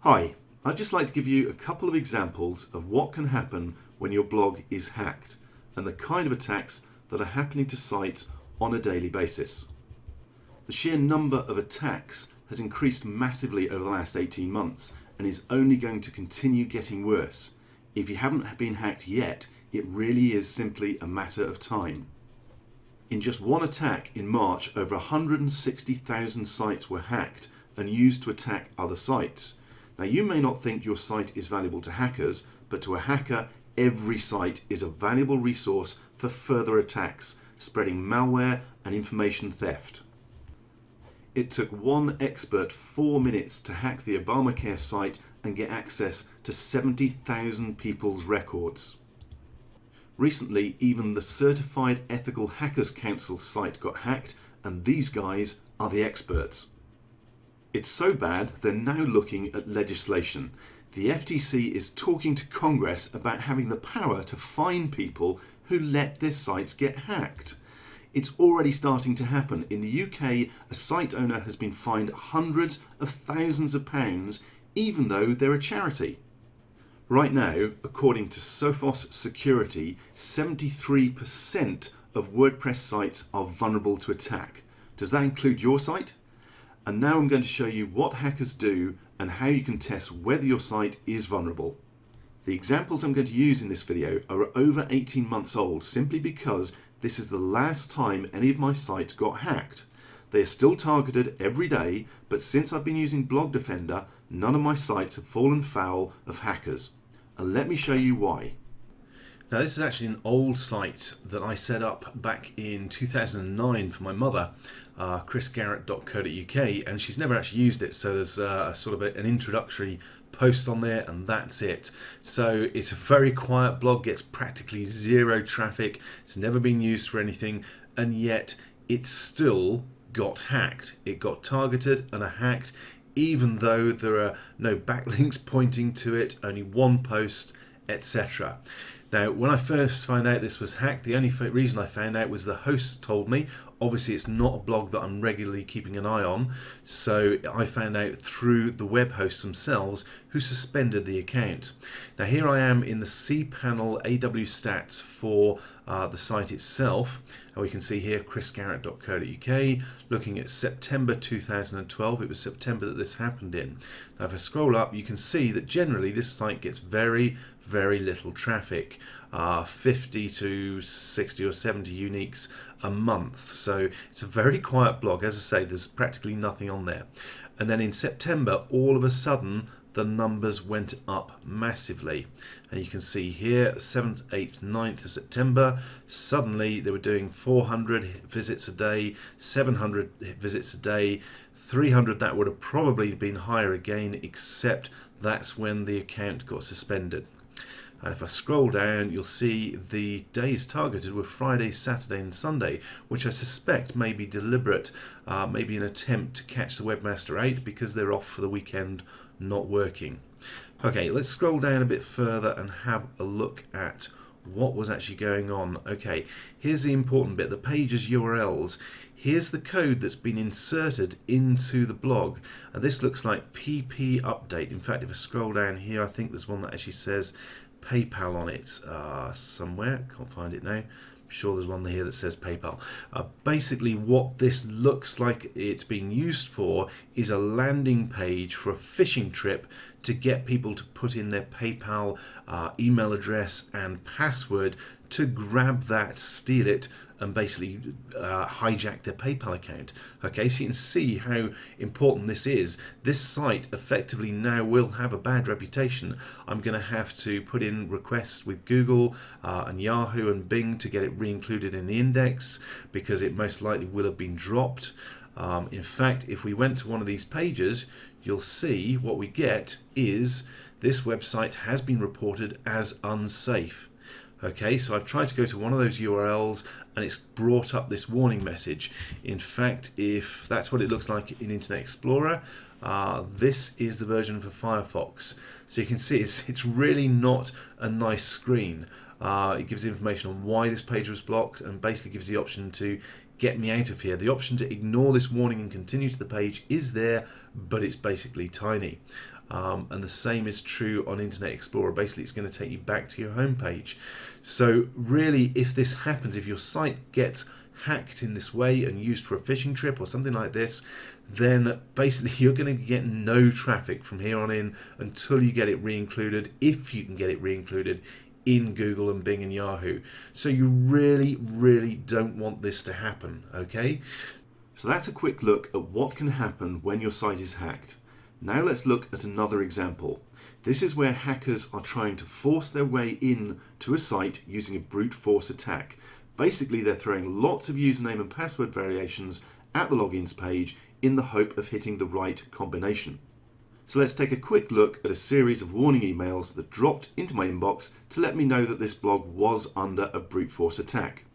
Hi, I'd just like to give you a couple of examples of what can happen when your blog is hacked and the kind of attacks that are happening to sites on a daily basis. The sheer number of attacks has increased massively over the last 18 months and is only going to continue getting worse. If you haven't been hacked yet, it really is simply a matter of time. In just one attack in March, over 160,000 sites were hacked and used to attack other sites. Now, you may not think your site is valuable to hackers, but to a hacker, every site is a valuable resource for further attacks, spreading malware and information theft. It took one expert 4 minutes to hack the Obamacare site and get access to 70,000 people's records. Recently, even the Certified Ethical Hackers Council site got hacked, and these guys are the experts. It's so bad they're now looking at legislation. The FTC is talking to Congress about having the power to fine people who let their sites get hacked. It's already starting to happen. In the UK, a site owner has been fined hundreds of thousands of pounds, even though they're a charity. Right now, according to Sophos Security, 73% of WordPress sites are vulnerable to attack. Does that include your site? And now I'm going to show you what hackers do and how you can test whether your site is vulnerable. The examples I'm going to use in this video are over 18 months old simply because this is the last time any of my sites got hacked. They are still targeted every day, but since I've been using BlogDefender, none of my sites have fallen foul of hackers. And let me show you why. Now, this is actually an old site that I set up back in 2009 for my mother, chrisgarrett.co.uk, and she's never actually used it, so there's an introductory post on there, and that's it. So it's a very quiet blog, gets practically zero traffic, it's never been used for anything, and yet it still got hacked. It got targeted and hacked, even though there are no backlinks pointing to it, only one post, etc. Now, when I first found out this was hacked, the only reason I found out was the host told me. Obviously, it's not a blog that I'm regularly keeping an eye on, so I found out through the web hosts themselves who suspended the account. Now, here I am in the cPanel AW stats for the site itself, and we can see here chrisgarrett.co.uk, looking at September 2012. It was September that this happened in. Now, if I scroll up, you can see that generally this site gets very little traffic, 50 to 60 or 70 uniques a month. So it's a very quiet blog. As I say, there's practically nothing on there. And then in September, all of a sudden, the numbers went up massively. And you can see here, 7th, 8th, 9th of September, suddenly they were doing 400 visits a day, 700 visits a day, 300. That would have probably been higher again, except that's when the account got suspended. And if I scroll down, you'll see the days targeted were Friday, Saturday and Sunday, which I suspect may be deliberate, maybe an attempt to catch the webmaster out because they're off for the weekend not working. Okay, let's scroll down a bit further and have a look at what was actually going on. Okay, here's the important bit, the page's URLs. Here's the code that's been inserted into the blog, and this looks like PP update. In fact, if I scroll down here, I think there's one that actually says PayPal on it somewhere. Can't find it now. I'm sure there's one here that says PayPal. Basically, what this looks like it's being used for is a landing page for a phishing trip to get people to put in their PayPal email address and password to grab that, steal it, and basically hijack their PayPal account. Okay, so you can see how important this is. This site effectively now will have a bad reputation. I'm going to have to put in requests with Google and Yahoo and Bing to get it re-included in the index, because it most likely will have been dropped. In fact, if we went to one of these pages, you'll see what we get is this website has been reported as unsafe. Okay, so I've tried to go to one of those URLs and it's brought up this warning message. In fact, if that's what it looks like in Internet Explorer, this is the version for Firefox. So you can see it's really not a nice screen. It gives information on why this page was blocked and basically gives the option to get me out of here. The option to ignore this warning and continue to the page is there, but it's basically tiny. and the same is true on Internet Explorer. Basically, it's going to take you back to your home page. So really, if this happens, if your site gets hacked in this way and used for a fishing trip or something like this, then basically you're going to get no traffic from here on in until you get it re-included, if you can get it re-included in Google and Bing and Yahoo. So you really, really don't want this to happen, okay? So that's a quick look at what can happen when your site is hacked. Now let's look at another example. This is where hackers are trying to force their way in to a site using a brute force attack. Basically, they're throwing lots of username and password variations at the logins page in the hope of hitting the right combination. So let's take a quick look at a series of warning emails that dropped into my inbox to let me know that this blog was under a brute force attack.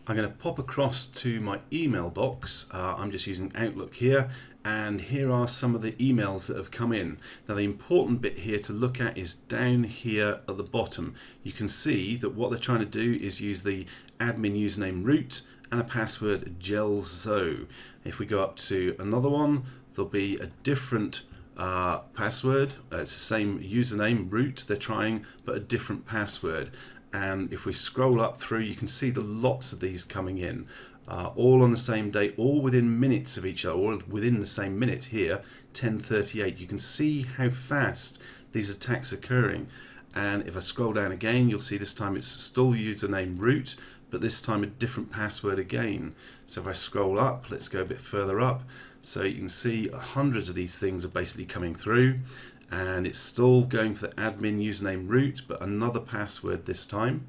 I'm going to pop across to my email box. I'm just using Outlook here, and here are some of the emails that have come in. Now the important bit here to look at is down here at the bottom. You can see that what they're trying to do is use the admin username root and a password gelzo. If we go up to another one, there'll be a different password. It's the same username root they're trying, but a different password. And if we scroll up through, you can see the lots of these coming in, all on the same day, all within minutes of each other, or within the same minute here, 10:38. You can see how fast these attacks are occurring. And if I scroll down again, you'll see this time it's still username root, but this time a different password again. So if I scroll up, let's go a bit further up. So you can see hundreds of these things are basically coming through, and it's still going for the admin username root, but another password this time.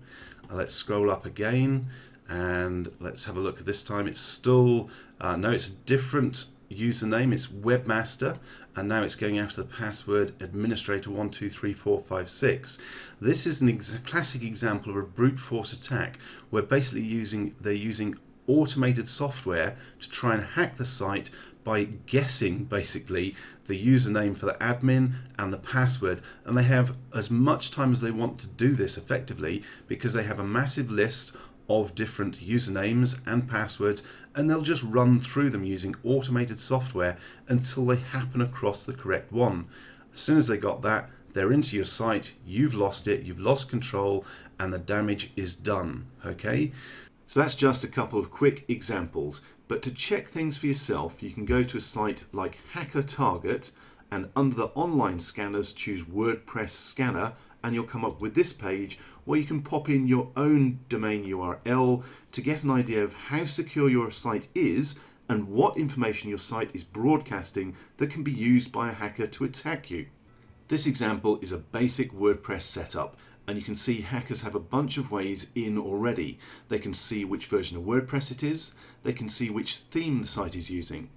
Let's scroll up again, and let's have a look at this time. It's still, no, it's a different username, it's webmaster, and now it's going after the password administrator123456. This is a classic example of a brute force attack, where basically they're using automated software to try and hack the site by guessing basically the username for the admin and the password, and they have as much time as they want to do this effectively because they have a massive list of different usernames and passwords, and they'll just run through them using automated software until they happen across the correct one. As soon as they got that, they're into your site, you've lost it, you've lost control, and the damage is done, okay? So that's just a couple of quick examples, but to check things for yourself, you can go to a site like Hacker Target, and under the online scanners choose WordPress scanner, and you'll come up with this page where you can pop in your own domain URL to get an idea of how secure your site is and what information your site is broadcasting that can be used by a hacker to attack you. This example is a basic WordPress setup, and you can see hackers have a bunch of ways in already. They can see which version of WordPress it is, they can see which theme the site is using,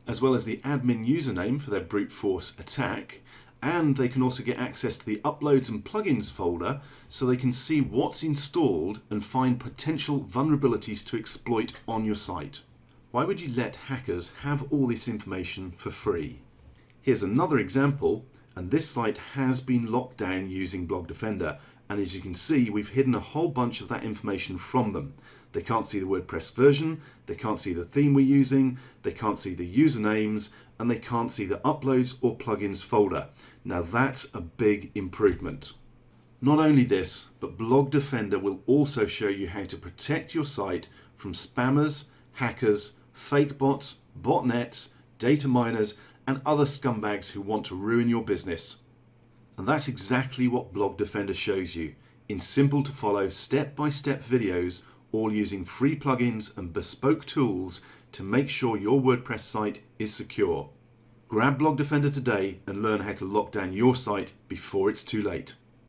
as well as the admin username for their brute force attack, and they can also get access to the uploads and plugins folder so they can see what's installed and find potential vulnerabilities to exploit on your site. Why would you let hackers have all this information for free? Here's another example, and this site has been locked down using BlogDefender, and as you can see, we've hidden a whole bunch of that information from them. They can't see the WordPress version, they can't see the theme we're using, they can't see the usernames, and they can't see the uploads or plugins folder. Now that's a big improvement. Not only this, but BlogDefender will also show you how to protect your site from spammers, hackers, fake bots, botnets, data miners, and other scumbags who want to ruin your business. And that's exactly what BlogDefender shows you, in simple to follow step-by-step videos, all using free plugins and bespoke tools to make sure your WordPress site is secure. Grab BlogDefender today and learn how to lock down your site before it's too late.